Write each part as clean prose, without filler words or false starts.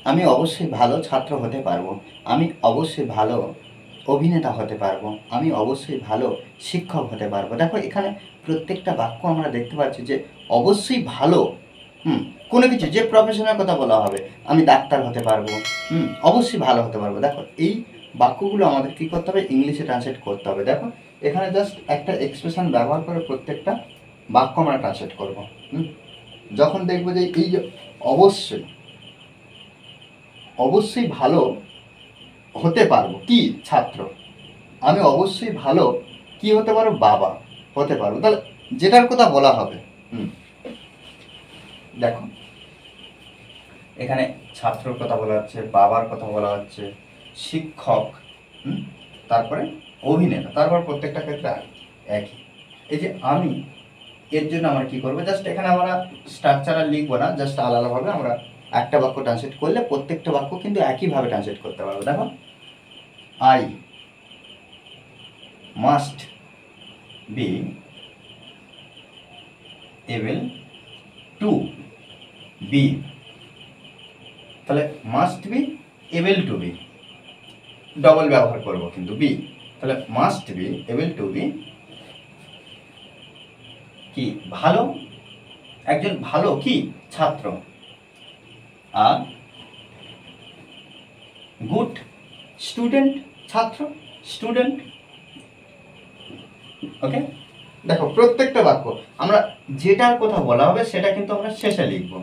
আমি অবশ্যই ভালো ছাত্র হতে পারবো, আমি অবশ্যই ভালো অভিনেতা হতে পারবো, আমি অবশ্যই ভালো শিক্ষক হতে পারবো। দেখো এখানে প্রত্যেকটা বাক্য আমরা দেখতে পাচ্ছি যে অবশ্যই ভালো, কোনো কিছু যে প্রফেশনের কথা বলা হবে, আমি ডাক্তার হতে পারবো, অবশ্যই ভালো হতে পারবো। দেখো এই বাক্যগুলো আমাদের কী করতে হবে, ইংলিশে ট্রান্সলেট করতে হবে। দেখো এখানে জাস্ট একটা এক্সপ্রেশন ব্যবহার করে প্রত্যেকটা বাক্য আমরা ট্রান্সলেট করবো। যখন দেখবো যে এই যে অবশ্যই অবশ্যই ভালো হতে পারবো কি ছাত্র, আমি অবশ্যই ভালো কি হতে পারবো, বাবা হতে পারবো, তাহলে যেটার কথা বলা হবে। দেখো এখানে ছাত্রর কথা বলা হচ্ছে, বাবার কথা বলা হচ্ছে, শিক্ষক, তারপরে অভিনেতা, তারপর প্রত্যেকটা ক্ষেত্রে একই। এই যে আমি, এর জন্য আমরা কি করবো, জাস্ট এখানে আমরা স্ট্রাকচারাল লিখবো না, জাস্ট আলাদাভাবে আমরা একটা বাক্য ট্রান্সলেট করলে প্রত্যেকটা বাক্য কিন্তু একইভাবে ট্রান্সলেট করতে পারবো। দেখো I must be able to be, তাহলে must be able to be, double ব্যবহার করবো কিন্তু বি, তাহলে must be able to be কি ভালো, একজন ভালো কি ছাত্র, আর গুড স্টুডেন্ট, ছাত্র স্টুডেন্ট। ওকে, দেখো প্রত্যেকটা বাক্য আমরা যেটার কথা বলা হবে সেটা কিন্তু আমরা শেষে লিখবো।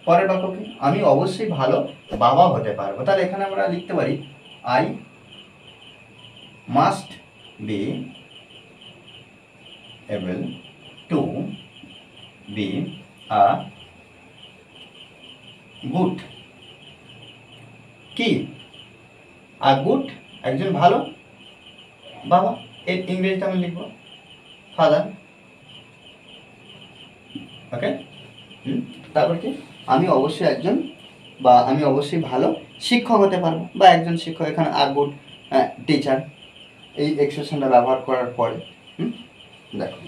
পরের বাক্য কি, আমি অবশ্যই ভালো বাবা হতে পারবো, তাহলে এখানে আমরা লিখতে পারি I must be able to be a good কি, আ গুড একজন ভালো বাবা, এর ইংরেজিতে আমি লিখবো ফাদার। ওকে, তারপর কি, আমি অবশ্যই একজন বা আমি অবশ্যই ভালো শিক্ষক হতে পারবো, বা একজন শিক্ষক, এখানে আ গুড টিচার, এই এক্সপ্রেশনটা ব্যবহার করার পরে দেখো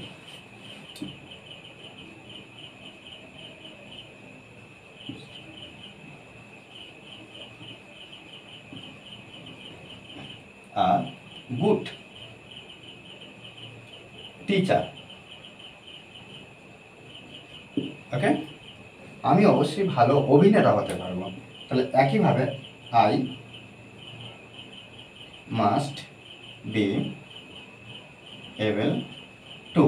গুড টিচার। ওকে, আমি অবশ্যই ভালো অভিনেতা হতে পারবো, তাহলে একইভাবে I must be able to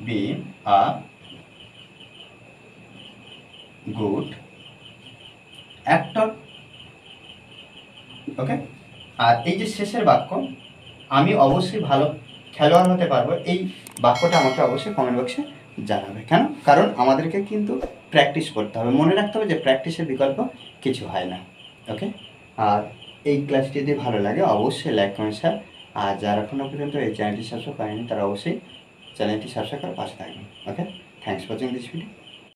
be a good actor. Okay, আর এই যে শেষের বাক্য, আমি অবশ্যই ভালো খেলোয়াড় হতে পারবো, এই বাক্যটা আমাকে অবশ্যই কমেন্ট বক্সে জানাবে। কেন, কারণ আমাদেরকে কিন্তু প্র্যাকটিস করতে হবে, মনে রাখতে হবে যে প্র্যাকটিসের বিকল্প কিছু হয় না। ওকে, আর এই ক্লাসটি যদি ভালো লাগে অবশ্যই লাইক কমেন্ট শেয়ার, আর যারা এখনও পর্যন্ত এই চ্যানেলটি সাবস্ক্রাইব করেনি তারা অবশ্যই চ্যানেলটি সাবস্ক্রাইব করে পাশে থাকবেন। Okay, thanks for watching this video.